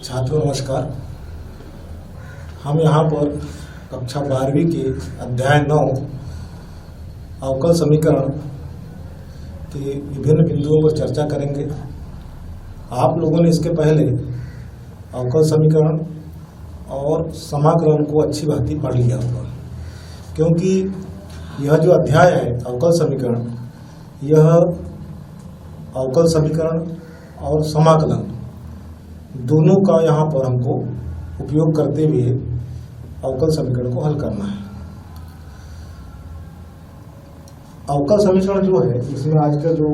छात्रों नमस्कार। हम यहाँ पर कक्षा 12वीं के अध्याय 9 अवकल समीकरण के विभिन्न बिंदुओं पर चर्चा करेंगे। आप लोगों ने इसके पहले अवकल समीकरण और समाकलन को अच्छी भांति पढ़ लिया होगा, क्योंकि यह जो अध्याय है अवकल समीकरण, यह अवकल समीकरण और समाकलन दोनों का यहाँ पर हमको उपयोग करते हुए अवकल समीकरण को हल करना है। अवकल समीकरण जो है, इसमें आज का जो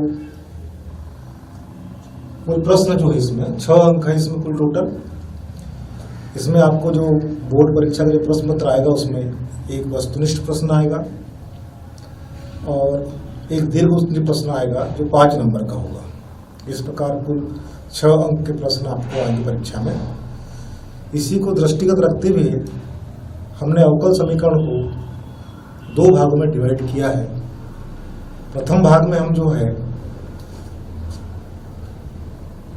कुल प्रश्न जो है, इसमें 6 अंक है इसमें कुल टोटल। इसमें आपको जो बोर्ड परीक्षा का जो प्रश्न पत्र आएगा उसमें एक वस्तुनिष्ठ प्रश्न आएगा और एक दीर्घ प्रश्न आएगा जो 5 नंबर का होगा। इस प्रकार कुल 6 अंक के प्रश्न आपको आएंगे परीक्षा में। इसी को दृष्टिगत रखते हुए हमने अवकल समीकरण को 2 भागों में डिवाइड किया है। प्रथम भाग में हम जो है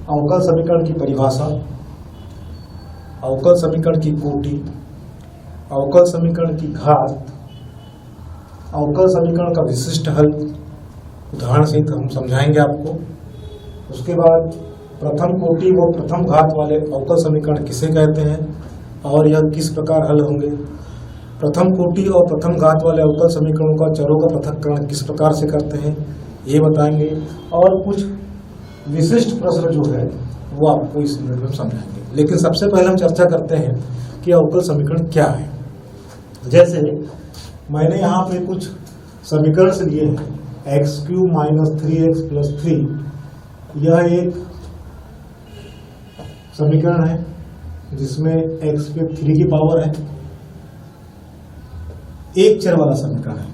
अवकल समीकरण की परिभाषा, अवकल समीकरण की कोटि, अवकल समीकरण की घात, अवकल समीकरण का विशिष्ट हल उदाहरण सहित हम समझाएंगे आपको। उसके बाद प्रथम कोटि व प्रथम घात वाले अवकल समीकरण किसे कहते हैं और यह किस प्रकार हल होंगे। प्रथम कोटि और प्रथम घात वाले अवकल समीकरणों का चरों का पृथक्करण किस प्रकार से करते हैं ये बताएंगे, और कुछ विशिष्ट प्रश्न जो है वो आपको इस यूनिट में समझाएंगे। लेकिन सबसे पहले हम चर्चा करते हैं कि अवकल समीकरण क्या है। जैसे मैंने यहाँ पे कुछ समीकरण से लिए हैं, x³ - 3x + 3, यह एक समीकरण है जिसमें x पे 3 की पावर है। एक चर वाला समीकरण है।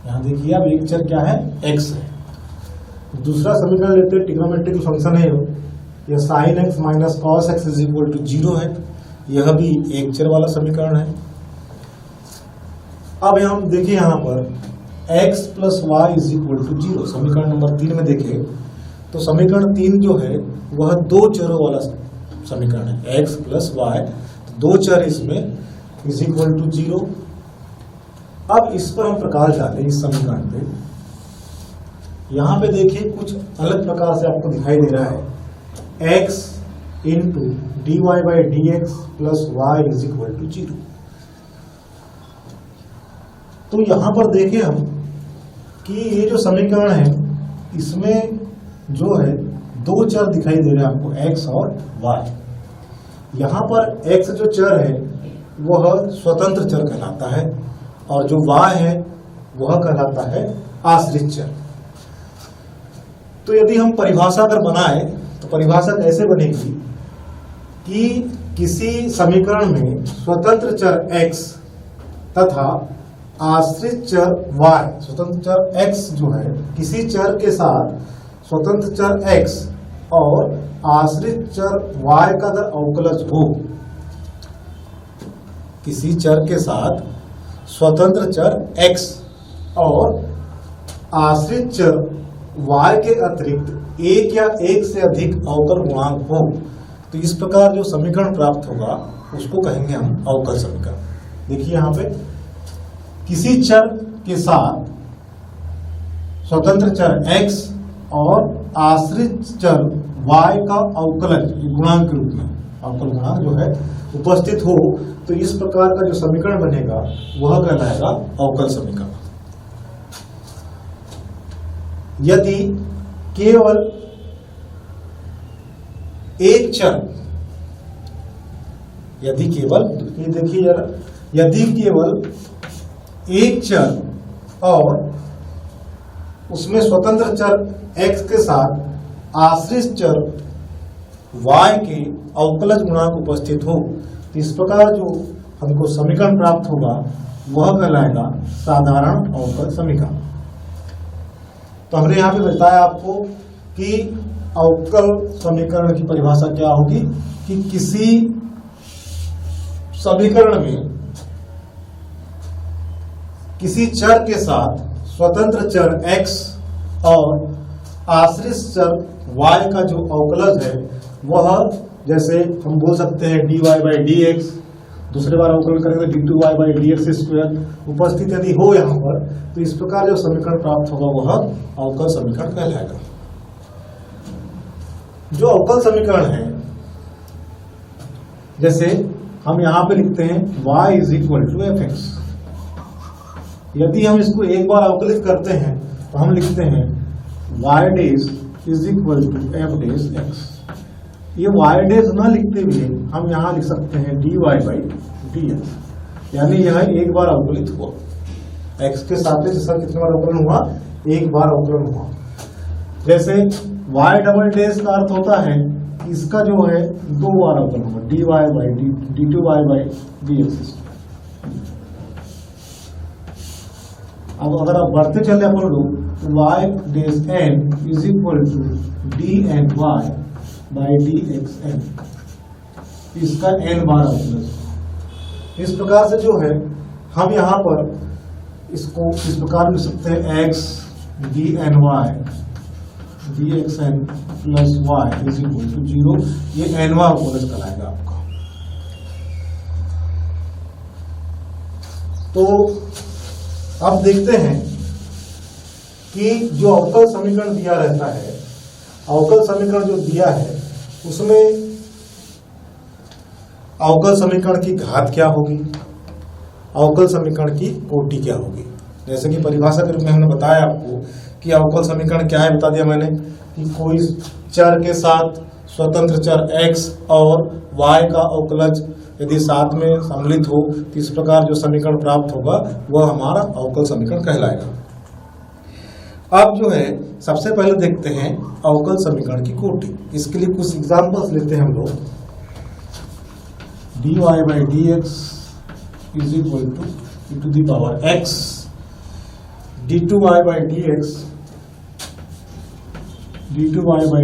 यहाँ देखिए अब एक चर क्या है, x है। दूसरा समीकरण लेते हैं, ट्रिग्नोमेट्रिक फंक्शन है यह sin x - cos x = 0 है। यह भी एक चर वाला समीकरण है। अब हम देखिए यहाँ पर x + y = 0, समीकरण नंबर 3 में देखें तो समीकरण 3 जो है वह 2 चरों वाला समीकरण है, x + y, 2 चर इसमें = 0। अब इस पर हम प्रकाश डालें इस समीकरण पे। यहाँ पे देखिए कुछ अलग प्रकार से आपको दिखाई दे रहा है, x × dy/dx + y = 0। तो यहाँ पर देखें हम कि ये जो समीकरण है इसमें जो है 2 चर दिखाई दे रहे हैं आपको, x और y। यहाँ पर x जो चर है वह स्वतंत्र चर कहलाता है और जो y है वह कहलाता है आश्रित चर। तो यदि हम परिभाषा अगर बनाए तो परिभाषा कैसे बनेगी कि किसी समीकरण में स्वतंत्र चर x तथा आश्रित चर y, स्वतंत्र चर x जो है किसी चर के साथ स्वतंत्र चर x और आश्रित चर y का अगर अवकलज हो, किसी चर के साथ स्वतंत्र चर x और आश्रित चर y के अतिरिक्त एक या एक से अधिक अवकल गुणांक हो, तो इस प्रकार जो समीकरण प्राप्त होगा उसको कहेंगे हम अवकल समीकरण। देखिए यहाँ पे किसी चर के साथ स्वतंत्र चर x और आश्रित चर y का अवकलज गुणांक के रूप में, अवकल गुणांक जो है उपस्थित हो, तो इस प्रकार का जो समीकरण बनेगा वह कहलाएगा अवकल समीकरण। यदि केवल एक चर, यदि केवल, ये देखिए जरा, यदि केवल एक चर और उसमें स्वतंत्र चर x के साथ आश्रित चर y के अवकलज गुणांक उपस्थित हो, तो इस प्रकार जो हमको समीकरण प्राप्त होगा वह कहलाएगा साधारण अवकल समीकरण। तो हमने यहाँ पे बताया आपको कि अवकल समीकरण की परिभाषा क्या होगी कि किसी समीकरण में किसी चर के साथ स्वतंत्र चर x और आश्रित चर y का जो अवकलज है वह जैसे हम बोल सकते हैं dy बाई डी एक्स, दूसरे बार अवकलन करेंगे तो d2y by d x square उपस्थित यदि हो यहाँ पर, तो इस प्रकार जो समीकरण प्राप्त होगा वह अवकल समीकरण कहलाएगा। जो अवकल समीकरण है, जैसे हम यहाँ पे लिखते हैं y is equal to f x. यदि हम इसको एक बार अवकलित करते हैं तो हम लिखते हैं y dash is equal to f dash x. ये y डेज ना लिखते हुए हम यहाँ लिख सकते हैं dy बाई डी एक्स, यानी यह एक बार अवकलित हुआ। x के सापेक्ष इसका कितने बार अवकलन हुआ? एक बार अवकलन हुआ। जैसे y डबल डेज का अर्थ होता है इसका जो है दो बार अवकलन होगा, dy by d2y by d x. अब अगर आप बढ़ते चले अपन लोग तो y dash n is equal to d n y by d x n, इसका n बार अवकलन। इस प्रकार से जो है हम यहाँ पर इसको इस प्रकार लिख सकते हैं x d n y d x n plus y is equal to 0। ये nवा अवकलन कराएगा आपका। तो अब देखते हैं कि जो अवकल समीकरण दिया रहता है, अवकल समीकरण जो दिया है उसमें अवकल समीकरण की घात क्या होगी, अवकल समीकरण की कोटि क्या होगी। जैसे कि परिभाषा के रूप में हमने बताया आपको कि अवकल समीकरण क्या है, बता दिया मैंने कि कोई चर के साथ स्वतंत्र चर x और y का अवकलज यदि साथ में सम्मिलित हो तो इस प्रकार जो समीकरण प्राप्त होगा वह हमारा अवकल समीकरण कहलाएगा। अब जो है सबसे पहले देखते हैं अवकल समीकरण की कोटि। इसके लिए कुछ एग्जांपल्स लेते हैं हम लोग। dy by d x is equal to e to the power x, d2y by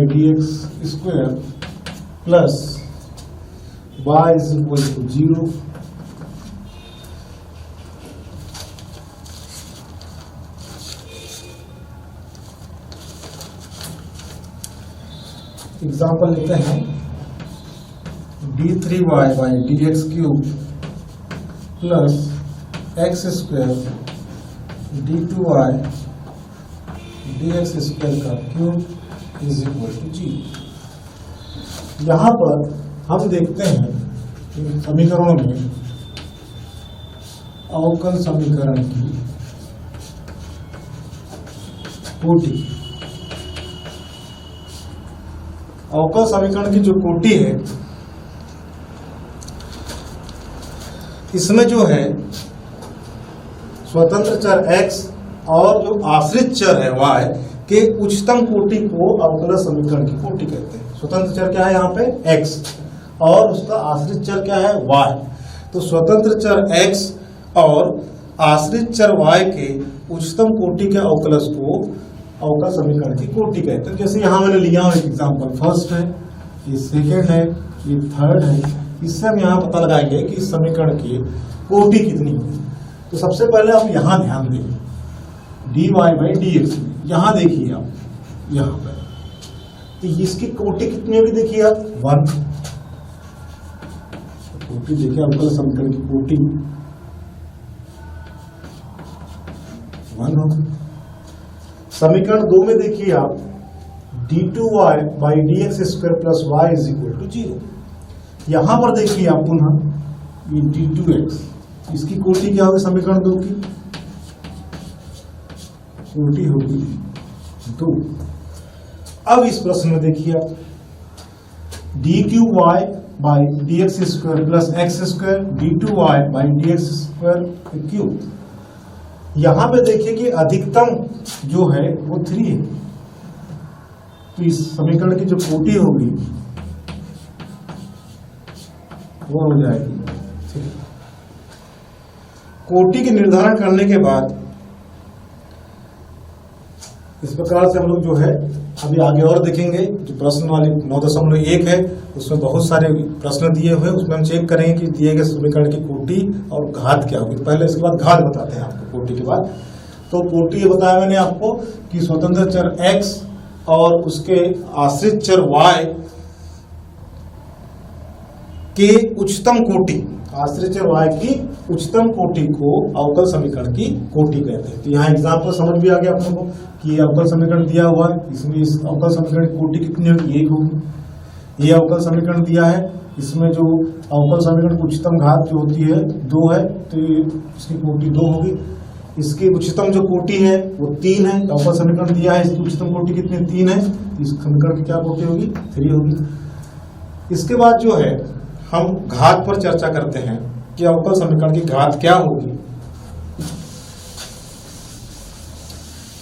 d x square plus y is equal to 0। Example लेते हैं d3y by d x cube plus x square d2y d x square का cube is equal to 0। यहाँ पर हम देखते हैं इन समीकरणों में अवकल समीकरण की कोटि। अवकल समीकरण की जो कोटि है इसमें जो है स्वतंत्र चर x और जो आश्रित चर है y के उच्चतम कोटि को अवकल समीकरण की कोटि कहते हैं। स्वतंत्र चर क्या है यहाँ पे x और उसका आश्रित चर क्या है y। तो स्वतंत्र चर x और आश्रित चर y के उच्चतम कोटि के अवकलज को अवकल समीकरण की कोटि कहते हैं। जैसे यहाँ मैंने लिया हूँ एक एग्जाम्पल, फर्स्ट है, ये सेकेंड है, ये थर्ड है। इससे हम यहाँ पता लगाएंगे कि इस समीकरण की कोटि कितनी है। तो सबसे पहले आप यहाँ ध्यान दें dy बाई डी एक्स, यहाँ देखिए आप यहाँ पर, तो इसकी कोटि कितनी होगी देखिए आप 1। कोटि देखिए अवकल समीकरण की कोटि 1 होगी। समीकरण 2 में देखिए आप d2y by d x square plus y is equal to 0। यहाँ पर देखिए आप पुनः ये d2x, इसकी कोटि क्या होगी समीकरण 2 की? कोटि होगी 2। अब इस प्रश्न में देखिए आप d3y by d x square plus x square d2y by d x square cube. यहाँ पे देखिए कि अधिकतम जो है वो 3 है, तो इस समीकरण की जो कोटि होगी वो हो जाएगी 3। कोटि के निर्धारण करने के बाद इस प्रकार से हम लोग जो है अभी आगे और देखेंगे। जो प्रश्न वाली 9.1 है उसमें बहुत सारे प्रश्न दिए हुए, उसमें हम चेक करेंगे कि दिए गए समीकरण की कोटि और घात क्या होगी। पहले इसके बाद घात बताते हैं आपको कोटि के बाद। तो कोटि ये बताया मैंने आपको कि स्वतंत्र चर x और उसके आश्रित चर y के उच्चतम कोटि, आश्रित चर y की उच्चतम कोटि को अवकल समीकरण की कोटि कहते हैं। तो यहाँ एग्जाम्पल समझ भी आ गया आप लोगों को कि ये अवकल समीकरण दिया हुआ है, इसमें इस अवकल समीकरण की कोटि कितनी होगी, 1 होगी। ये अवकल समीकरण दिया है, इसमें जो अवकल समीकरण की उच्चतम घात जो होती है 2 है, तो इसकी कोटि 2 होगी। इसकी उच्चतम जो कोटि है वो 3 है, अवकल समीकरण दिया है, इसकी उच्चतम कोटि कितनी 3 है, इस समीकरण की क्या कोटि होगी, 3 होगी। इसके बाद जो है हम घात पर चर्चा करते हैं कि अवकल समीकरण की घात क्या होगी।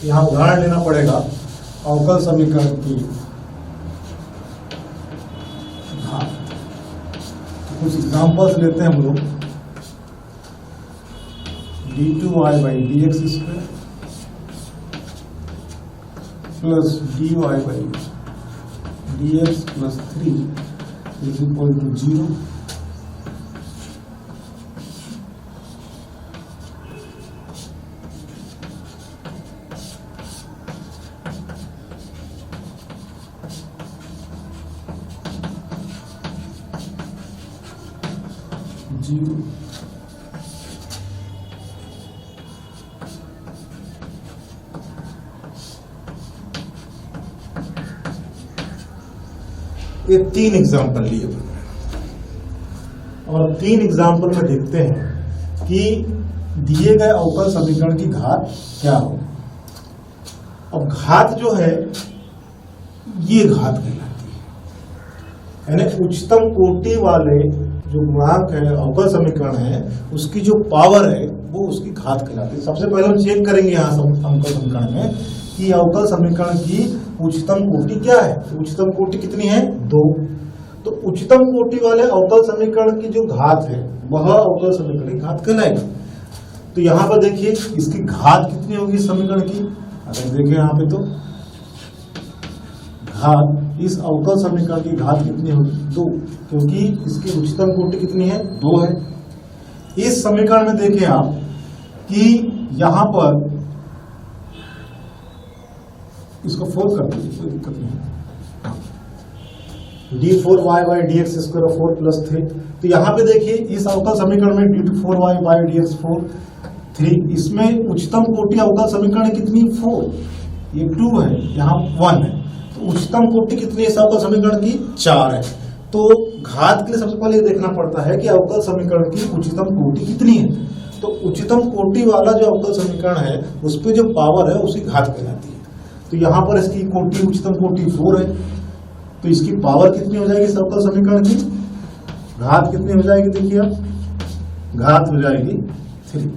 यहां उदाहरण लेना पड़ेगा अवकल समीकरण की घात। कुछ एग्जांपल्स लेते हैं हम लोग। d2y/dx² plus dy/dx plus 3 is equal to 0। ये 3 एग्जाम्पल लिए और 3 एग्जाम्पल में देखते हैं कि दिए गए अवकल समीकरण की घात क्या हो। अब घात जो है ये घात कहलाती है, यानी उच्चतम कोटि वाले जो गुणांक है अवकल समीकरण है उसकी जो पावर है वो उसकी घात कहलाती है। सबसे पहले हम चेक करेंगे यहाँ अवकल समीकरण में कि अवकल समीकरण की उच्चतम कोटि क्या है। तो उच्चतम कोटि कितनी है, 2। तो उच्चतम कोटि वाले अवकल समीकरण की जो घात है वह अवकल समीकरण की घात कहलाएगी। तो यहाँ पर देखिए इसकी घात कितनी होगी इस समीकरण की, अगर देखें यहाँ पे तो घात इस अवकल समीकरण की घात कितनी होगी, 2, क्योंकि इसकी उच्चतम कोटि कितनी है, 2 है। इस समीकरण में देखें आप कि यहाँ पर इसको 4 कर दीजिए, कोई दिक्कत नहीं है। d4y/dx² 4 plus 3। तो यहाँ पे देखिए इस अवकल समीकरण में d4y/dx 4 3, इसमें उच्चतम कोटि अवकल समीकरण कितनी, 4, ये 2 है, यहाँ 1 है। तो उच्चतम कोटि कितनी है इस अवकल समीकरण की, 4 है। तो घात के लिए सबसे पहले देखना पड़ता है कि अवकल समीकरण की उच्चतम कोटि कितनी है। तो उच्चतम कोटि वाला जो अवकल समीकरण है उस पर जो पावर है उसकी घात कहलाती है। तो यहाँ पर इसकी कोटि उच्चतम कोटि 4 है, तो इसकी पावर कितनी हो जाएगी इस अवकल समीकरण की, घात कितनी हो जाएगी, देखिए आप घात हो जाएगी 3।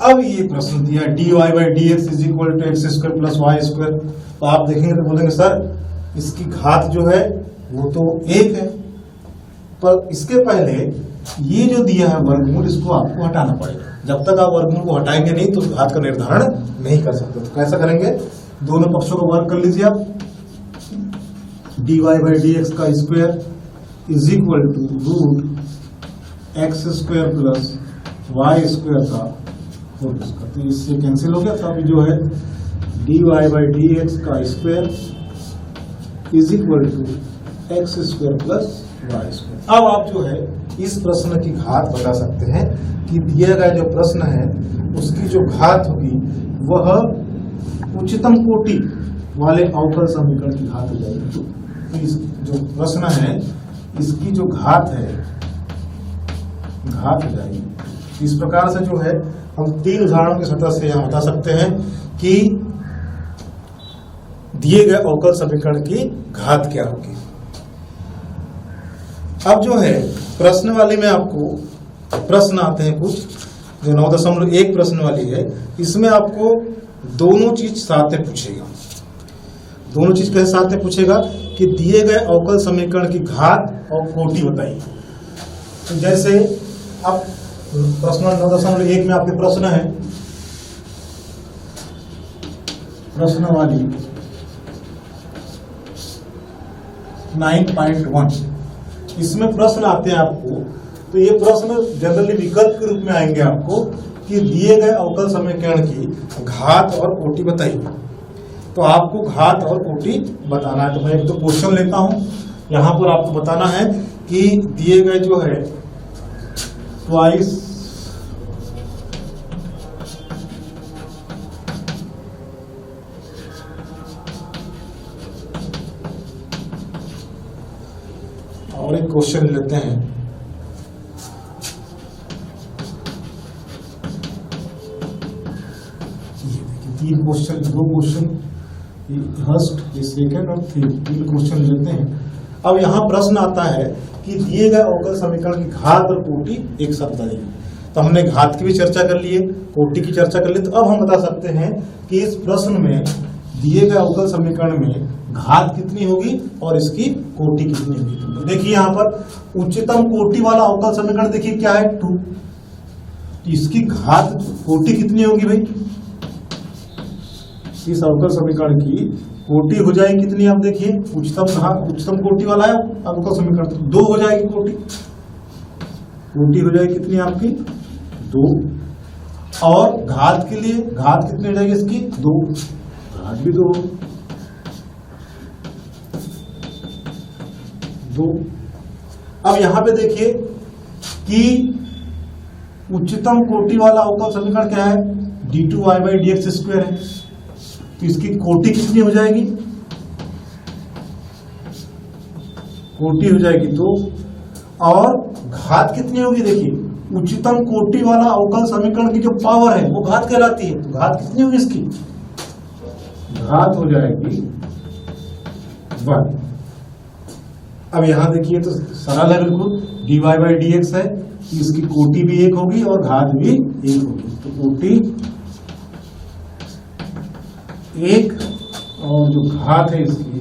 अब ये प्रश्न दिया dy/dx = x² + y²। तो आप देखेंगे तो बोलेंगे सर इसकी घात जो है वो तो 1 है, पर इसके पहले ये जो दिया है वर्गमूल इसको आपको हटाना पड़ेगा। जब तक आप वर्गमूल को हटाएंगे नहीं तो घात का निर्धारण नहीं कर सकते। तो कैसा करेंगे, दोनों पक्षों को वर्ग कर लीजिए आप। dy/dx का स्क्वायर = √x² + y² का होल स्क्वायर। तो इससे कैंसिल हो गया। तो अभी जो है dy/dx का स्क्वायर = x² + y²। अब आप जो है इस प्रश्न की घात बता सकते हैं कि दिया गया जो प्रश्न है उसकी जो घात होगी वह उच्चतम कोटि वाले अवकल समीकरण की घात हो जाएगी। तो इस जो प्रश्न है इसकी जो घात है घात हो जाएगी। इस प्रकार से जो है हम 3 उदाहरणों की सहायता से यहाँ बता सकते हैं कि दिए गए अवकल समीकरण की घात क्या होगी। अब जो है प्रश्न वाले में आपको प्रश्न आते हैं कुछ जो 9.1 प्रश्न वाली है, इसमें आपको दोनों चीज साथ में पूछेगा। दोनों चीज कैसे साथ में पूछेगा कि दिए गए अवकल समीकरण की घात और कोटि बताइए। तो जैसे अब प्रश्न 9.1 में आपके प्रश्न है, प्रश्न वाली 9.1, इसमें प्रश्न आते हैं आपको। तो ये प्रश्न जनरली विकल्प के रूप में आएंगे आपको कि दिए गए अवकल समीकरण की घात और कोटि बताइए। तो आपको घात और कोटि बताना है। तो मैं एक तो क्वेश्चन लेता हूं, यहाँ पर आपको बताना है कि दिए गए जो है ट्वाइस और एक क्वेश्चन लेते हैं। तीन क्वेश्चन, दो क्वेश्चन, फर्स्ट, ये सेकंड और थर्ड, तीन क्वेश्चन लेते हैं। अब यहाँ प्रश्न आता है कि दिए गए अवकल समीकरण की घात और कोटि एक साथ बताइए। तो हमने घात की भी चर्चा कर ली है, कोटि की चर्चा कर ली, तो अब हम बता सकते हैं कि इस प्रश्न में दिए गए अवकल समीकरण में घात कितनी होगी और इसकी कोटि कितनी होगी। तो देखिए यहाँ पर उच्चतम कोटि वाला अवकल समीकरण देखिए क्या है, 2। इसकी घात कोटि कितनी होगी भाई, इस अवकल समीकरण की कोटि हो जाएगी कितनी, आप देखिए उच्चतम कोटि वाला है अवकल समीकरण, तो 2 हो जाएगी कोटि हो जाएगी कितनी आपकी, 2। और घात के लिए घात कितनी हो जाएगी इसकी, 2, घात भी 2। अब यहां पे देखिए कि उच्चतम कोटि वाला अवकल समीकरण क्या है, d2y/dx² है, तो इसकी कोटि कितनी हो जाएगी, कोटि हो जाएगी 2। और घात कितनी होगी, देखिए उच्चतम कोटि वाला अवकल समीकरण की जो पावर है वो घात कहलाती है, तो घात कितनी होगी इसकी, घात हो जाएगी 1। अब यहां देखिए तो सरल है बिल्कुल, dy/dx है, इसकी कोटि भी 1 होगी और घात भी 1 होगी, तो कोटि 1 और जो घात है इसकी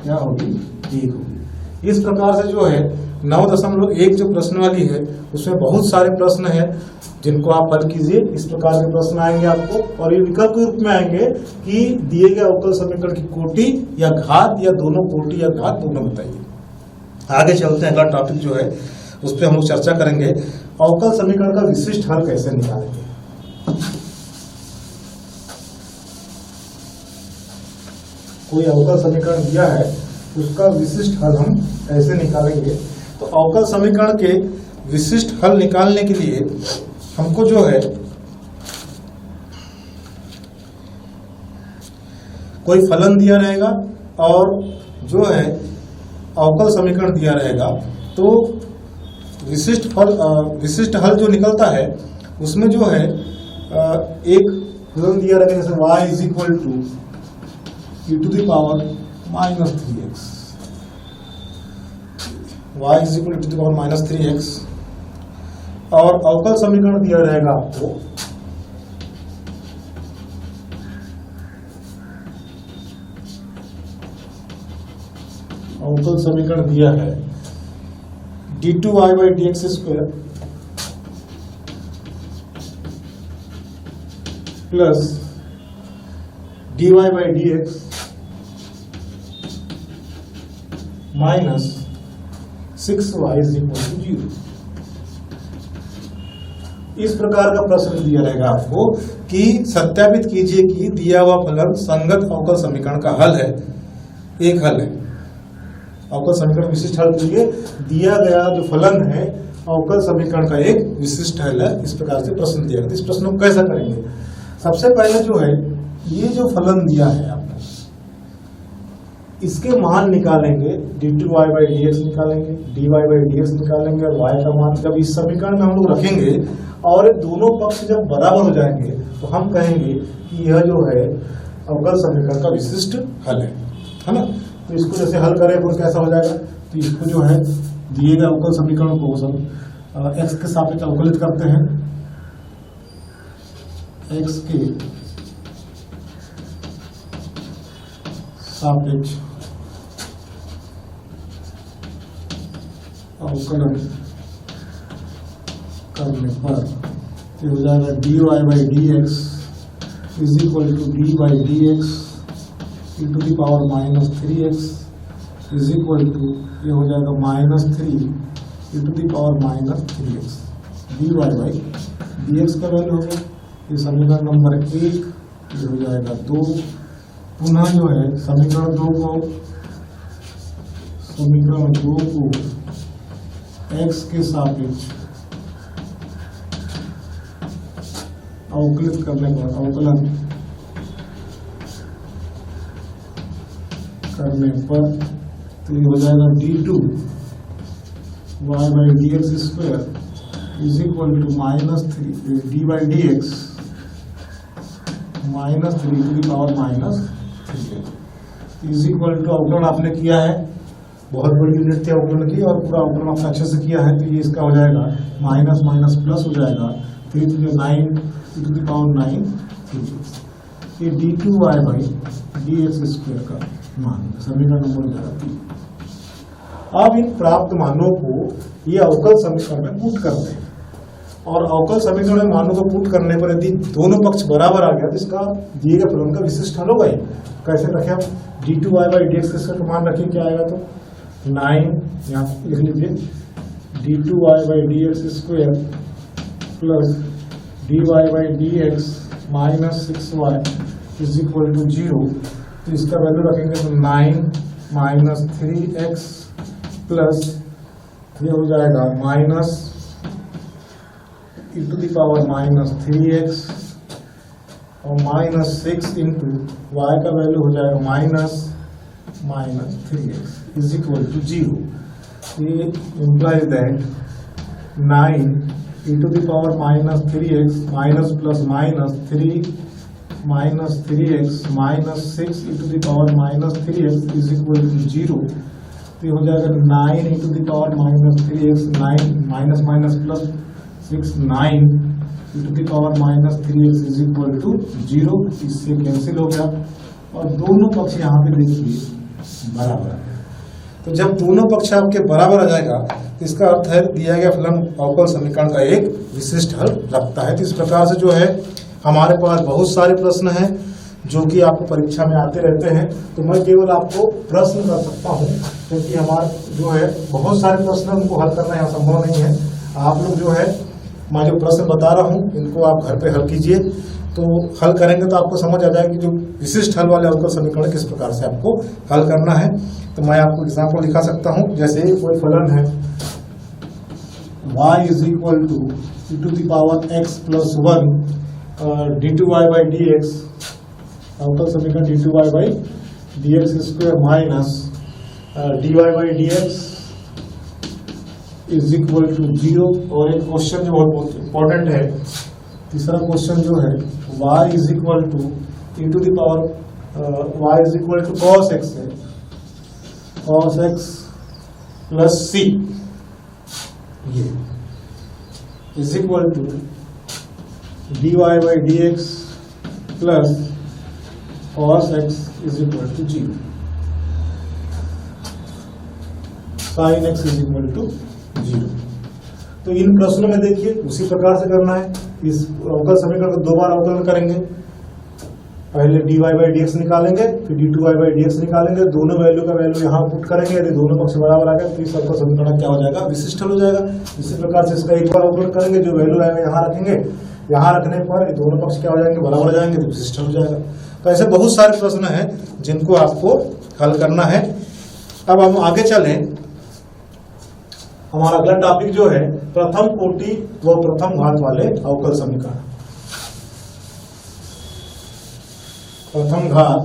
क्या होगी, 1 होगी। इस प्रकार से जो है 9.1 जो प्रश्न वाली है उसमें बहुत सारे प्रश्न हैं जिनको आप हल कीजिए। इस प्रकार के प्रश्न आएंगे आपको और ये विकल्प के रूप में आएंगे कि दिए गए अवकल समीकरण की कोटि या घात या दोनों, कोटि या घात दोनों बताइए। आगे चलते हैं, अगला टॉपिक जो है उस पर हम लोग चर्चा करेंगे, अवकल समीकरण का विशिष्ट हल कैसे निकालेंगे। कोई अवकल समीकरण दिया है उसका विशिष्ट हल हम कैसे निकालेंगे। तो अवकल समीकरण के विशिष्ट हल निकालने के लिए हमको जो है कोई फलन दिया रहेगा और जो है अवकल समीकरण दिया रहेगा, तो विशिष्ट हल जो निकलता है उसमें जो है एक फलन दिया रहेगा, जैसे y = e⁻³ y = e⁻³ और अवकल समीकरण दिया रहेगा आपको अवकल समीकरण दिया है d2y/dx² plus dy/dx minus 6y = 0। इस प्रकार का प्रश्न दिया रहेगा आपको कि सत्यापित कीजिए कि दिया हुआ फलन संगत अवकल समीकरण का हल है, एक हल है। अवकल समीकरण विशिष्ट हल के लिए दिया गया जो फलन है अवकल समीकरण का एक विशिष्ट हल है। इस प्रकार से प्रश्न दिया गया। इस प्रश्न को कैसा करेंगे, सबसे पहले जो है ये जो फलन दिया है आपको इसके मान निकालेंगे, d2y/dx निकालेंगे, dy/dx निकालेंगे और y का मान जब इस समीकरण में हम लोग रखेंगे और दोनों पक्ष जब बराबर हो जाएंगे तो हम कहेंगे कि यह जो है अवकल समीकरण का विशिष्ट हल है ना। तो इसको जैसे हल करें तो कैसा हो जाएगा, तो इसको जो है दिए गए अवकल समीकरण को सब x के सापेक्ष अवकलित करते हैं, x के सापेक्ष अवकलन करने पर ये हो जाएगा dy/dx = d/dx e⁻³ ये हो जाएगा -3 e⁻³ dy/dx का वैल्यू होगा। ये समीकरण नंबर 1, ये हो जाएगा 2। पुनः जो है समीकरण 2 को समीकरण 2 को x के सापेक्ष अवकलित करने पर, अवकलन करने पर तो ये हो जाएगा d2 y by dx square is equal to -3 d by dx -3 to the power -3 is equal to, अवकलन आपने किया है, बहुत बड़ी यूनिट थी अवकलन की और पूरा अवकलन आपने अच्छे से किया है, तो ये इसका हो जाएगा माइनस माइनस प्लस हो जाएगा 3 to the 9 to the power 9 3। ये d2y by dx स्क्वायर का मान, समीकरण नंबर 3। अब इन प्राप्त मानों को ये अवकल समीकरण में पुट करते हैं, और अवकल समीकरण में मानों को पुट करने पर यदि दोनों पक्ष बराबर आ गया तो इसका दिए गए फलन का विशिष्ट हल होगा। कैसे रखें हम, d2y by dx स्क्वायर का मान रखिए, क्या आएगा, तो 9 यहाँ लिख लीजिए, d2y by dx square plus dy by dx minus 6y is equal to 0। तो इसका वैल्यू रखेंगे तो 9 माइनस 3x प्लस ये हो जाएगा minus e to the power minus 3x और माइनस 6 इंटू y का वैल्यू हो जाएगा minus 3x is equal to 0। ये implies that 9 e to the power minus 3x minus plus minus 3 minus 3x minus 6 e to the power minus 3x is equal to 0। तो ये हो जाएगा 9 e to the power minus 3x 9 minus minus plus 6 9 e to the power minus 3x is equal to 0। इससे cancel हो गया और दोनों पक्ष यहाँ पे देखिए बराबर है। तो जब दोनों पक्ष आपके बराबर आ जाएगा तो इसका अर्थ है दिया गया फलन अवकल समीकरण का एक विशिष्ट हल रखता है। तो इस प्रकार से जो है हमारे पास बहुत सारे प्रश्न हैं जो कि आपको परीक्षा में आते रहते हैं, तो मैं केवल आपको प्रश्न कर सकता हूं, क्योंकि हमारे जो है बहुत सारे प्रश्न उनको हल करना यहाँ संभव नहीं है। आप लोग जो है मैं जो प्रश्न बता रहा हूं इनको आप घर पे हल कीजिए, तो हल करेंगे तो आपको समझ आ जाएगा कि जो विशिष्ट हल वाले अवकल समीकरण किस प्रकार से आपको हल करना है। तो मैं आपको एग्जाम्पल दिखा सकता हूं, जैसे कोई फलन है y is equal to e to the power x plus 1 d2y by dx, अवकल समीकरण d2y by dx square minus dy by dx is equal to 0। और एक क्वेश्चन जो बहुत इंपॉर्टेंट है, तीसरा क्वेश्चन जो है y is equal to e to the power y is equal to cos x है, cos x प्लस c ये is equal to dy by dx plus cos x is equal to 0, sin x is equal to 0। तो इन प्रश्नों में देखिए उसी प्रकार से करना है। इस अवकल समीकरण को दो बार अवकलन करेंगे, पहले dy by dx निकालेंगे, फिर d2y by dx निकालेंगे, दोनों वैल्यू का वैल्यू यहाँ पुट करेंगे। यदि दोनों पक्ष बराबर आ गए तो इस अवकल समीकरण क्या हो जाएगा, विशिष्ट हल हो जाएगा। इसी प्रकार से इसका एक बार अवकलन करेंगे, जो वैल्यू आएगा यहाँ रखेंगे, यहाँ रखने पर दोनों पक्ष क्या हो जाएंगे, बराबर हो जाएंगे, तो विशिष्ट हल हो जाएगा। तो ऐसे बहुत सारे प्रश्न हैं जिनको आपको हल करना है। अब हम आगे चलें, हमारा अगला टॉपिक जो है प्रथम कोटि व प्रथम घात वाले अवकल समीकरण। प्रथम घात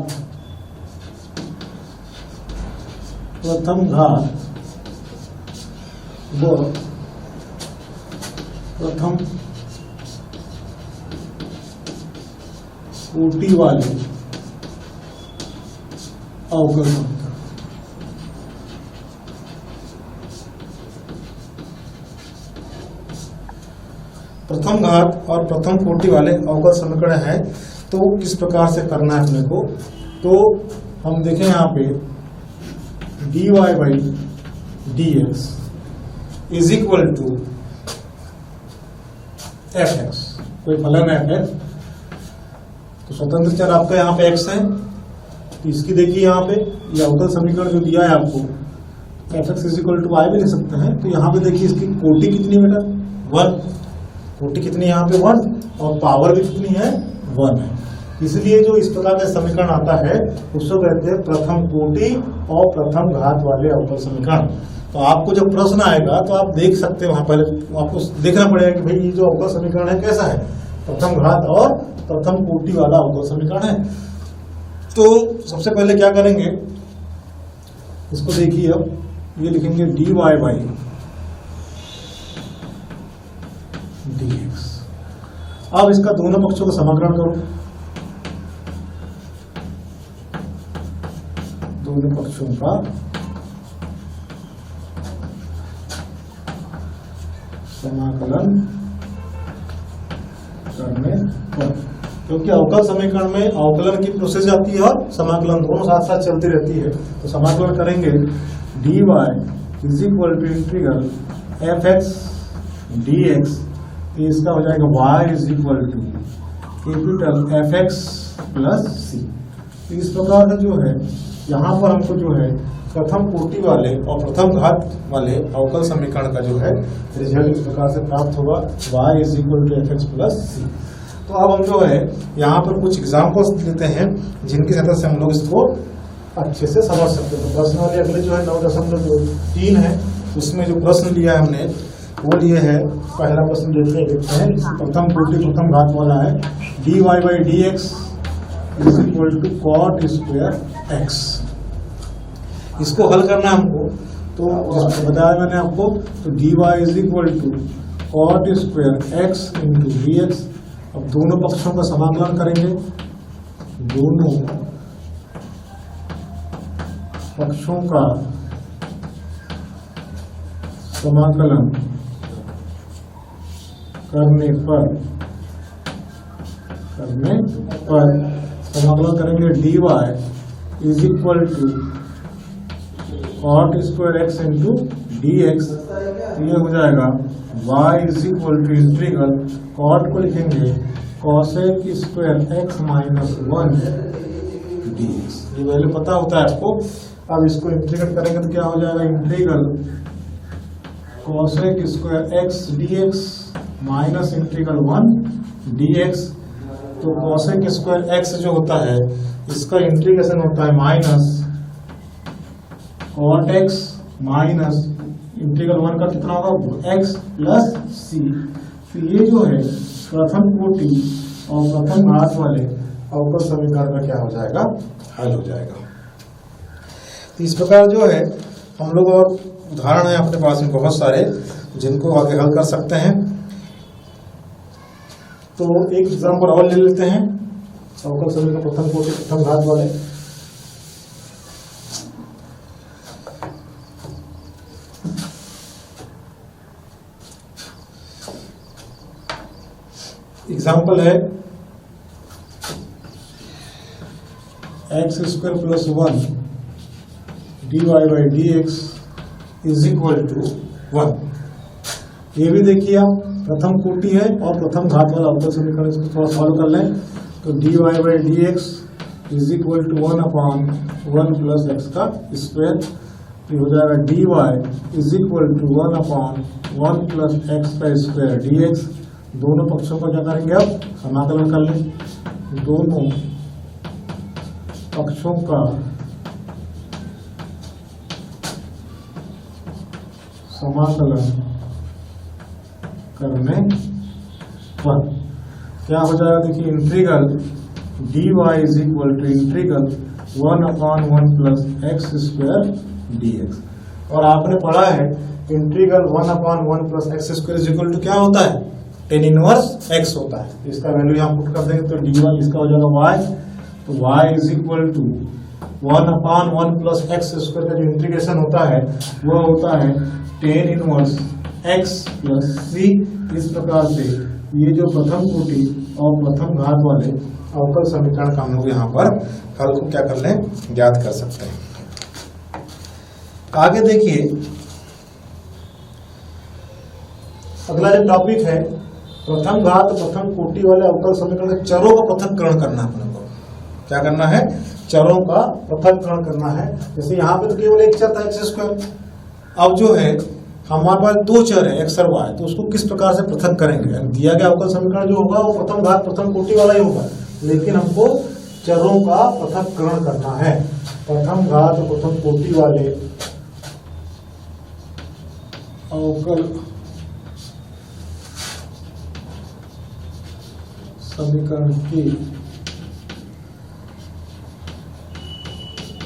व प्रथम कोटि वाले अवकल समीकरण। प्रथम घात और प्रथम कोटि वाले अवकल समीकरण है, तो किस प्रकार से करना है अपने को। तो हम देखें यहाँ पे dy by dx is equal to fx, कोई फलन है f, तो स्वतंत्र चर आपका यहाँ पे x है, तो इसकी देखिए यहाँ पे ये अवकल समीकरण जो दिया है आपको fx is equal to y भी लिख सकते हैं। तो यहाँ पे देखिए इसकी कोटि कितनी बेटा 1, कोटि कितनी यहाँ पे 1 और पावर भी कितनी है 1 है। इसलिए जो इस प्रकार का समीकरण आता है उसको कहते हैं प्रथम कोटि और प्रथम घात वाले अवकल समीकरण। तो आपको जब प्रश्न आएगा तो आप देख सकते हैं, वहां पहले आपको देखना पड़ेगा कि भाई ये जो अवकल समीकरण है कैसा है, प्रथम घात और प्रथम कोटि वाला अवकल समीकरण है। तो सबसे पहले क्या करेंगे, इसको देखिए, अब ये लिखेंगे dy बाई dx। अब इसका दोनों पक्षों का समाकलन करो, दोनों पक्षों का समाकलन करने पर, क्योंकि अवकल समीकरण में अवकलन की प्रोसेस आती है और समाकलन दोनों साथ साथ चलती रहती है। तो समाकलन करेंगे dy is equal to integral fx dx, इसका हो जाएगा y is equal to capital fx plus c। तो इस प्रकार से जो है यहाँ पर हमको जो है प्रथम कोटि वाले और प्रथम घात वाले अवकल समीकरण का जो है रिजल्ट इस प्रकार से प्राप्त होगा, y is equal to fx plus c। तो अब हम जो है यहाँ पर कुछ एग्जाम्पल्स लेते हैं जिनकी सहायता से हम लोग इसको अच्छे से समझ सकते हैं। तो प्रश्न वाले अगले जो है 9.3 है, उसमें जो प्रश्न लिया है हमने वो लिए है, पहला प्रश्न देखते हैं, प्रथम कोटि प्रथम घात वाला है, dy by dx is equal to cot square x। इसको हल करना है हमको, तो बताया मैंने आपको, तो dy is equal to cot square x into dx। अब दोनों पक्षों का समाकलन करेंगे, दोनों पक्षों का समाकलन करने पर समाकलन करेंगे dy is equal to cot square x into dx। ये हो जाएगा y is equal to integral, cot को लिखेंगे cosec square x minus 1 dx। ये वैल्यू पता होता है आपको। अब इसको इंटीग्रेट करेंगे तो क्या हो जाएगा, integral cosec square x dx minus integral 1 dx। तो कॉसेक स्क्वायर x जो होता है इसका इंटीग्रेशन होता है minus cot x minus integral 1 का कितना होगा x प्लस c। तो ये जो है प्रथम कोटि और प्रथम घात वाले अवकल समीकरण का क्या हो जाएगा, हल हो जाएगा। तो इस प्रकार जो है हम लोग, और उदाहरण है अपने पास में बहुत सारे जिनको आगे हल कर सकते हैं। तो एक एग्जाम्पल और ले लेते हैं अवकल समीकरण प्रथम कोटि प्रथम घात वाले। एग्जाम्पल है x square plus 1 dy by dx is equal to 1। ये भी देखिए आप, प्रथम कोटि है और प्रथम घात वाला अवकल समीकरण, इसको थोड़ा सॉल्व कर लें। तो dy by dx is equal to 1 upon 1 plus x का स्क्वायर। ये हो जाएगा dy is equal to 1 upon 1 plus x का स्क्वायर dx। दोनों पक्षों का क्या करेंगे, अब समाकलन कर लें, दोनों पक्षों का समाकलन करने पर क्या हो जाएगा, देखिए integral dy is equal to integral 1 upon 1 plus x square dx। और आपने पढ़ा है integral 1 upon 1 plus x square is equal to क्या होता है, tan इनवर्स x होता है। इसका वैल्यू यहाँ पुट कर देंगे तो dy इसका हो जाएगा y। तो y is equal to 1 upon 1 plus x square का जो इंटीग्रेशन होता है वो होता है tan inverse x plus c। इस प्रकार से ये जो प्रथम कोटि और प्रथम घात वाले अवकल समीकरण का हम लोग यहाँ पर हल को क्या कर लें, ज्ञात कर सकते हैं। आगे देखिए अगला जो टॉपिक है प्रथम घात प्रथम कोटि वाले अवकल समीकरण के चरों का पृथक्करण करना है। अपने को क्या करना है, चरों का पृथक्करण करना है। जैसे यहाँ पे तो केवल एक चर था एक्स स्क्वायर, अब जो है हमारे पास दो चर है एक्स और वाई, तो उसको किस प्रकार से पृथक करेंगे। दिया गया अवकल समीकरण जो होगा वो प्रथम घात प्रथम कोटि वाला ही होगा, लेकिन हमको चरों का पृथक्करण करना है। प्रथम घात और प्रथम कोटि वाले अवकल समीकरण के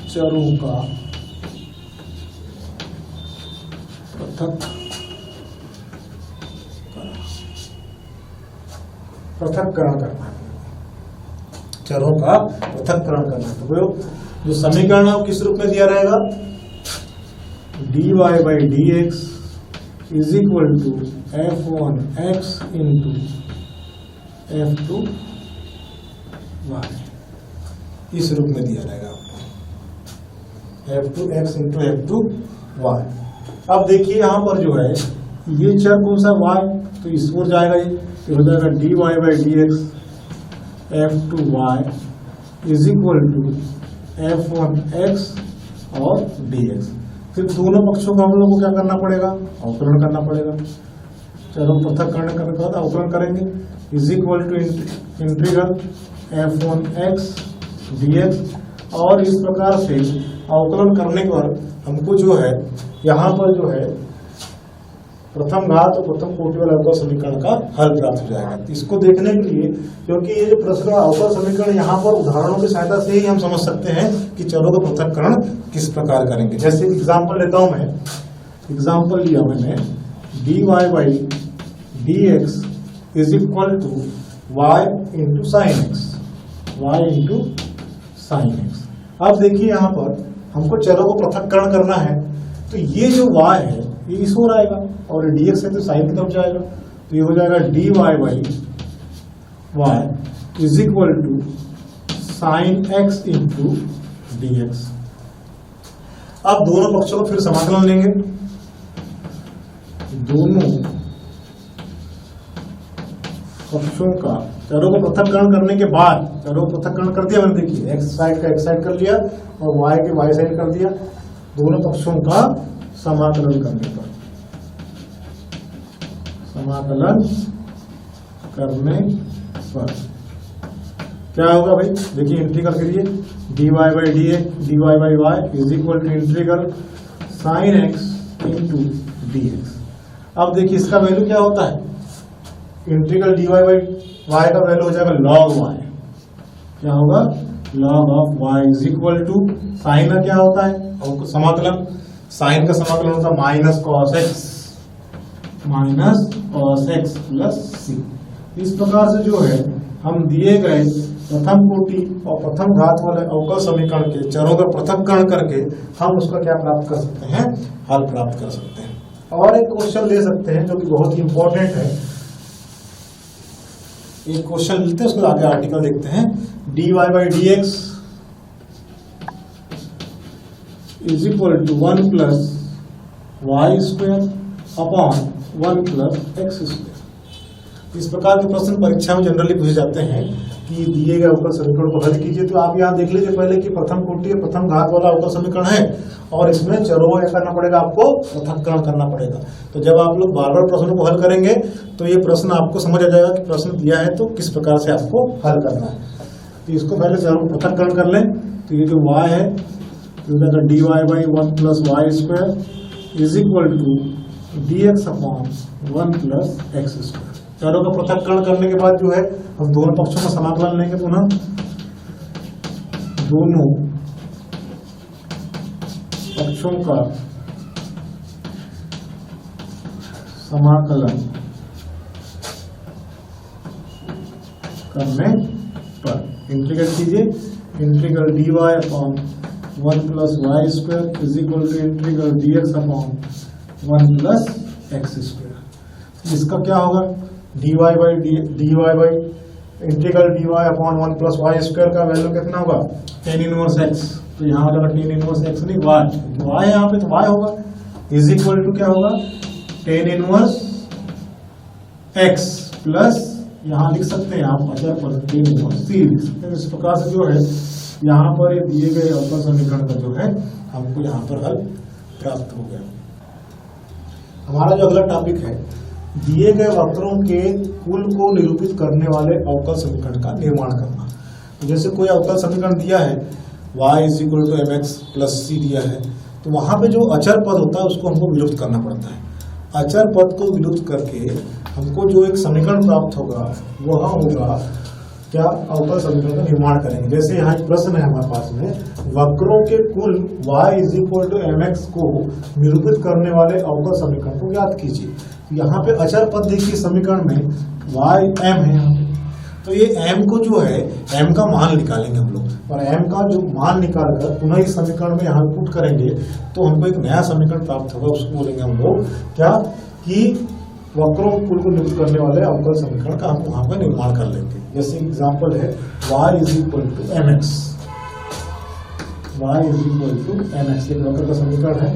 चरों का पृथक्करण करना है, चरों का पृथक्करण करना है। तो जो समीकरण है वो किस रूप में दिया रहेगा, dy by d x is equal to f1x into f2y, इस रूप में दिया रहेगा आपको, f2x इंटू f2y। अब देखिए यहाँ पर जो है ये चर कौन सा y, तो इस ओर जाएगा, ये हो जाएगा dy by d x f2y is equal to f1x और dx। फिर दोनों पक्षों को हम लोग को क्या करना पड़ेगा, अवकलन करना पड़ेगा। चलो पृथक्करण करने के बाद अवकलन करेंगे, is equal to integral f1x dx। और इस प्रकार से अवकलन करने पर हमको जो है यहाँ पर जो है प्रथम घात और प्रथम कोटि वाले अवकल समीकरण का हल प्राप्त हो जाएगा। इसको देखने के लिए, क्योंकि ये जो प्रश्न अवकल समीकरण यहाँ पर उदाहरणों की सहायता से ही हम समझ सकते हैं कि चरों का पृथक्करण किस प्रकार करेंगे। जैसे एग्जाम्पल लेता हूं मैं, एग्जाम्पल लिया मैंने dy by d x is equal to y into sine x, y into sine x. अब देखिए यहाँ पर हमको चरों को पृथक्करण करना है, तो ये जो y है ये इस ओर आएगा और dx है तो साइन की तरफ जाएगा, तो ये हो जाएगा dy by y is equal to sine x into dx। अब दोनों पक्षों को फिर समाकलन लेंगे, दोनों पक्षों का चरों को पृथक्करण करने के बाद, चरों को पृथक्करण कर दिया मैंने, देखिए एक्स साइड का एक्स साइड कर लिया और वाई के वाई साइड कर दिया। दोनों पक्षों का समाकलन करने पर, समाकलन करने पर क्या होगा भाई, देखिए इंटीग्रल करिए dy by d x dy by y is equal to integral sine x into dx। अब देखिए इसका वैल्यू क्या होता है, इंटीग्रल dy बाई वाई का वैल्यू हो जाएगा log y, क्या होगा log of y is equal to sine का क्या होता है, और समाकलन, साइन का समाकलन होता है माइनस कॉस एक्स प्लस सी। इस प्रकार से जो है हम दिए गए प्रथम कोटि और प्रथम घात वाले अवकल समीकरण के चरों का पृथक्करण करके हम उसका क्या प्राप्त कर सकते हैं, हल प्राप्त कर सकते हैं। और एक क्वेश्चन ले सकते हैं जो कि बहुत ही इंपॉर्टेंट है, एक क्वेश्चन लेते हैं, उसके आगे आर्टिकल देखते हैं। dy by d x is equal to 1 plus y square upon 1 plus x square. इस प्रकार के प्रश्न परीक्षा में जनरली पूछे जाते हैं कि दिए गए अवकल समीकरण को हल कीजिए। तो आप यहाँ देख लीजिए पहले कि प्रथम कोटि और प्रथम घात वाला अवकल समीकरण है और इसमें चरों को क्या करना पड़ेगा, आपको पृथक्करण करना पड़ेगा। तो जब आप लोग बार बार प्रश्नों को हल करेंगे तो ये प्रश्न आपको समझ आ जाएगा कि प्रश्न दिया है तो किस प्रकार से आपको हल करना है। तो इसको पहले चरों को पृथक्करण कर लें, तो ये जो y है dy by 1 plus y square is equal to dx upon 1 plus x square. चरों का पृथक्करण करने के बाद जो है हम दोनों पक्षों का समाकलन लेंगे, पुनः दोनों पक्षों का समाकलन करने पर इंटीग्रेट कीजिए, integral dy upon 1 plus y square is equal to integral dx upon 1 plus x square. इसका क्या होगा, dy by integral dy upon 1 plus y square का वैल्यू कितना होगा, tan इनवर्स x। तो यहाँ हो जाएगा tan इनवर्स x नहीं y, y यहाँ पे तो y होगा, इज इक्वल टू क्या होगा tan इनवर्स x प्लस यहाँ लिख सकते हैं आप अचर पर tan इनवर्स c लिख सकते हैं। इस प्रकार से जो है यहाँ पर दिए गए अवकल समीकरण का जो है हमको यहाँ पर हल प्राप्त हो गया। हमारा जो अगला टॉपिक है, दिए गए वक्रों के कुल को निरूपित करने वाले अवकल समीकरण का निर्माण करना। जैसे कोई अवकल समीकरण दिया है y is equal to mx plus c दिया है, तो वहाँ पे जो अचर पद होता है उसको हमको विलुप्त करना पड़ता है। अचर पद को विलुप्त करके हमको जो एक समीकरण प्राप्त होगा वह होगा क्या, अवकल समीकरण का निर्माण करेंगे। जैसे यहाँ एक प्रश्न है हमारे पास में, वक्रों के कुल y is equal to mx को निरूपित करने वाले अवकल समीकरण को ज्ञात कीजिए। यहाँ पे अचर पद देखिए समीकरण में y m है यहाँ पे, तो ये m को जो है m का मान निकालेंगे हम लोग, और m का जो मान निकाल कर पुनः इस समीकरण में यहाँ पुट करेंगे तो हमको एक नया समीकरण प्राप्त होगा। उसको बोलेंगे हम लोग क्या, कि वक्रों कुल को निरूपित करने वाले अवकल समीकरण का हम वहाँ पर निर्माण कर लेंगे। जैसे एग्जाम्पल है y is equal to mx, y is equal to mx एक वक्र का समीकरण है,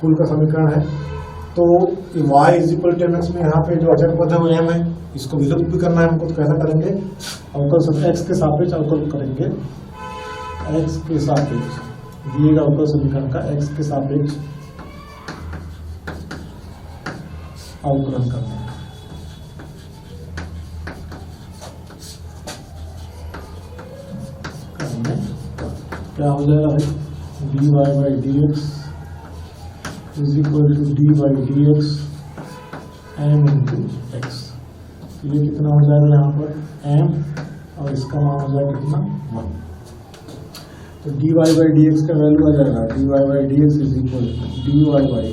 कुल का समीकरण है। तो y is equal to mx में यहाँ पे जो अचर पद है वो m है, इसको विलुप्त भी करना है हमको, तो कैसा करेंगे, अवकल x के सापेक्ष अवकल करेंगे, x के सापेक्ष दिएगा अवकल समीकरण का x के सापेक्ष अवकलन करना है। क्या हो जाएगा भाई, dy by dx is equal to d by d x m into x. तो ये कितना हो जाएगा यहाँ पर m, और इसका मान हो जाएगा कितना 1। तो dy बाई डी एक्स का वैल्यू आ जाएगा dy by d x is equal to dy by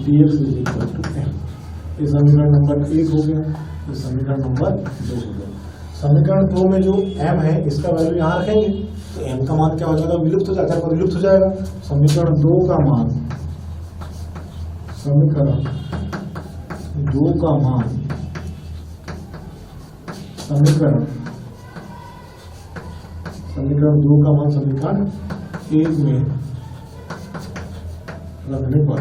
d x is equal to m। ये समीकरण नंबर 1 हो गया, ये समीकरण नंबर 2 हो गया। समीकरण 2 में जो m है इसका वैल्यू यहाँ रखेंगे, तो m का मान क्या हो जाएगा, विलुप्त हो जाएगा, विलुप्त हो जाएगा। समीकरण 2 का मान, समीकरण 2 का मान समीकरण 2 का मान समीकरण 1 में रखने पर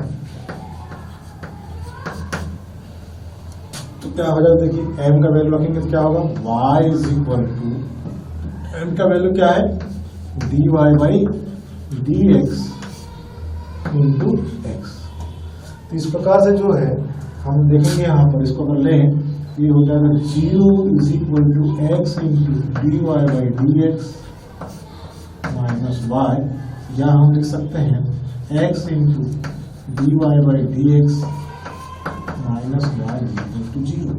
तो क्या हो जाएगा, देखिए m का वैल्यू रखेंगे तो क्या होगा, y is equal to m का वैल्यू क्या है, dy by d x into x. तो इस प्रकार से जो है हम देखेंगे यहाँ पर, इसको अगर लें तो ये हो जाएगा 0 is equal to x into d y by d x minus y, या हम लिख सकते हैं x into d y by d x minus y into 0।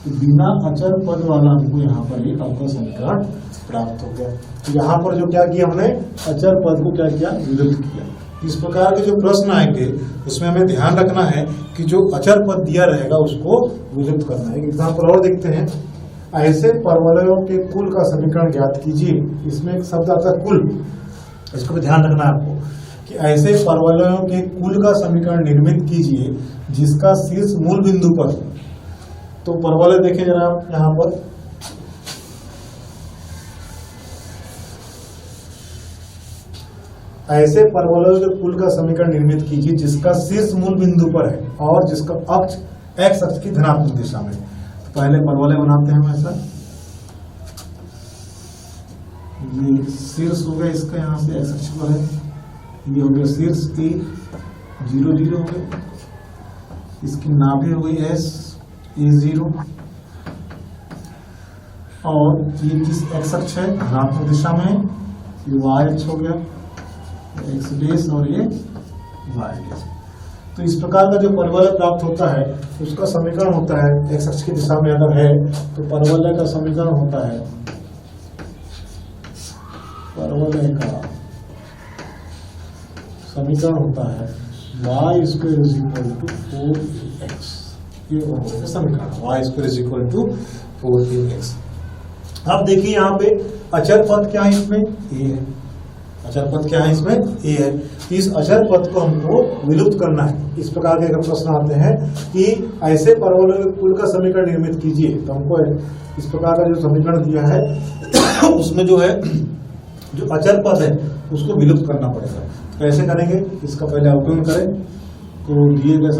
तो बिना अचर पद वाला हमको यहाँ पर एक अवकल समीकरण प्राप्त हो गया। तो यहाँ पर जो क्या किया हमने, अचर पद को क्या किया, विलुप्त किया। इस प्रकार के जो प्रश्न आएंगे उसमें हमें ध्यान रखना है कि जो अचर पद दिया रहेगा उसको विलुप्त करना है। एक एग्जाम्पल और देखते हैं, ऐसे परवलयों के कुल का समीकरण ज्ञात कीजिए। इसमें एक शब्द आता है कुल, इसको भी ध्यान रखना है आपको कि ऐसे परवलयों के कुल का समीकरण निर्मित कीजिए जिसका शीर्ष मूल बिंदु पर। तो परवलय देखें जरा आप यहाँ पर, ऐसे परवलयों के कुल का समीकरण निर्मित कीजिए जिसका शीर्ष मूल बिंदु पर है और जिसका अक्ष एक्स अक्ष की धनात्मक दिशा में। तो पहले परवलय बनाते हैं ऐसा, ये शीर्ष हो गया इसका, यहाँ से एक्स अक्ष पर है, ये हो गया शीर्ष ए 0 0 हो गया, इसकी नाभि हो गई एस ए 0, और ये किस एक्स अक्ष है, धनात्मक दिशा में, ये वाई अक्ष हो गया एक्स बेस और ये वाई बेस। तो इस प्रकार का जो परवलय प्राप्त होता है उसका समीकरण होता है, एक्स अक्ष की दिशा में अगर है तो परवलय का समीकरण होता है, परवलय का समीकरण होता है y square is equal to 4ax। ये समीकरण y square is equal to 4ax। अब देखिए यहाँ पे अचर पद क्या है, इसमें a है, अचर पद क्या है इसमें a है। इस अचर पद को हमको विलुप्त करना है। इस प्रकार के प्रश्न आते हैं कि ऐसे परवलय के कुल का समीकरण निर्मित कीजिए, तो हमको इस प्रकार का जो समीकरण दिया है उसमें जो है जो अचर पद है उसको विलुप्त करना पड़ेगा। कैसे करेंगे, इसका पहले अवकलन करें। तो दिए गए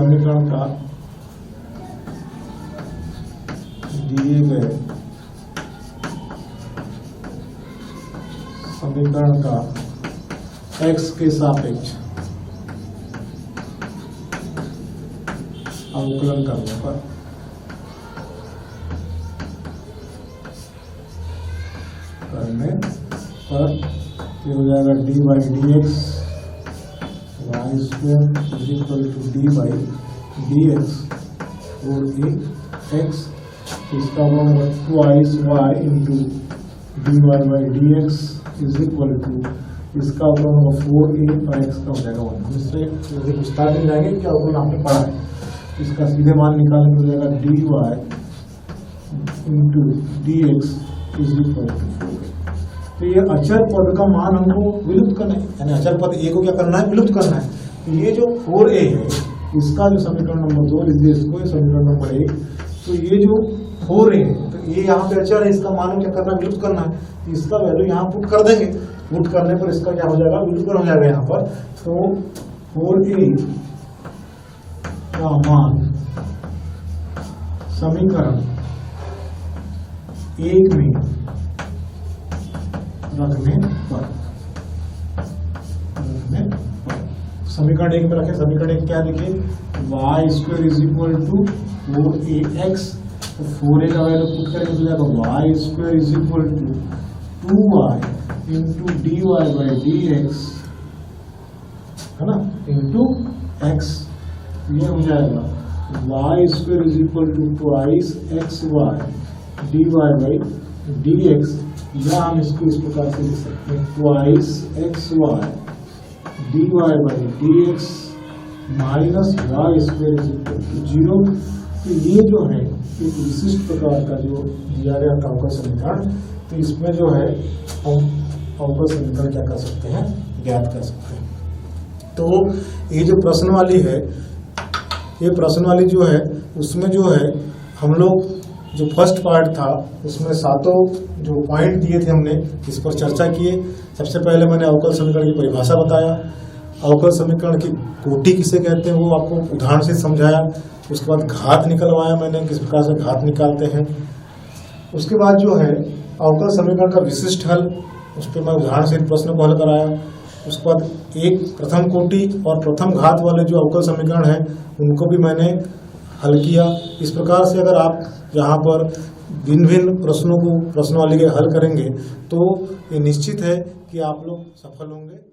समीकरण का x के सापेक्ष अवकलन करने पर करने पर ये हो जाएगा d by d x y square is equal to d by d x और ए एक्स, इसका होगा twice y into d y by d x is equal to, इसका होगा 4a और x का हो जाएगा 1। हम इससे विस्तार में जाएंगे क्या होगा आपने पढ़ा है, इसका सीधे मान निकालने हो जाएगा d y into d x is equal to 4a। तो ये अचर पद का मान हमको विलुप्त करना है, यानी अचर पद a को क्या करना है, विलुप्त करना है। तो ये जो 4a है इसका जो समीकरण नंबर 2 लिख दिया इसको, समीकरण नंबर 1। तो ये जो 4a है तो ये यहाँ पे अचर है, इसका मान क्या करना है, विलुप्त करना है। तो इसका वैल्यू यहाँ पुट कर देंगे, पुट करने पर इसका क्या हो जाएगा, विलुप्त हो जाएगा यहाँ पर। तो 4a का मान समीकरण 1 में रखने पर समीकरण 1 में रखें, समीकरण 1 क्या लिखे, y square is equal to 4ax, तो 4a का वैल्यू पुट करेंगे तो जाएगा y square is equal to 2y into d y by d x, है ना, इंटू एक्स। ये हो जाएगा y square is equal to twice x y d y by d x, या हम इसको इस प्रकार से लिख सकते हैं twice x y d y by d x minus y square is equal to 0। तो ये जो है एक विशिष्ट प्रकार का जो दिया गया अवकल समीकरण, तो इसमें जो है हम अवकल समीकरण क्या कर सकते हैं, ज्ञात कर सकते हैं। तो ये जो प्रश्न वाली है, ये प्रश्न वाली जो है उसमें जो है हम लोग जो फर्स्ट पार्ट था उसमें सातों जो पॉइंट दिए थे हमने इस पर चर्चा किए। सबसे पहले मैंने अवकल समीकरण की परिभाषा बताया, अवकल समीकरण की कोटि किसे कहते हैं वो आपको उदाहरण से समझाया। उसके बाद घात निकलवाया मैंने, किस प्रकार से घात निकालते हैं। उसके बाद जो है अवकल समीकरण का विशिष्ट हल, उस पर मैं उदाहरण से प्रश्न को हल कराया। उसके बाद एक प्रथम कोटि और प्रथम घात वाले जो अवकल समीकरण हैं उनको भी मैंने हल किया। इस प्रकार से अगर आप यहाँ पर भिन्न भिन्न प्रश्नों को प्रश्नवाली के हल करेंगे तो ये निश्चित है कि आप लोग सफल होंगे।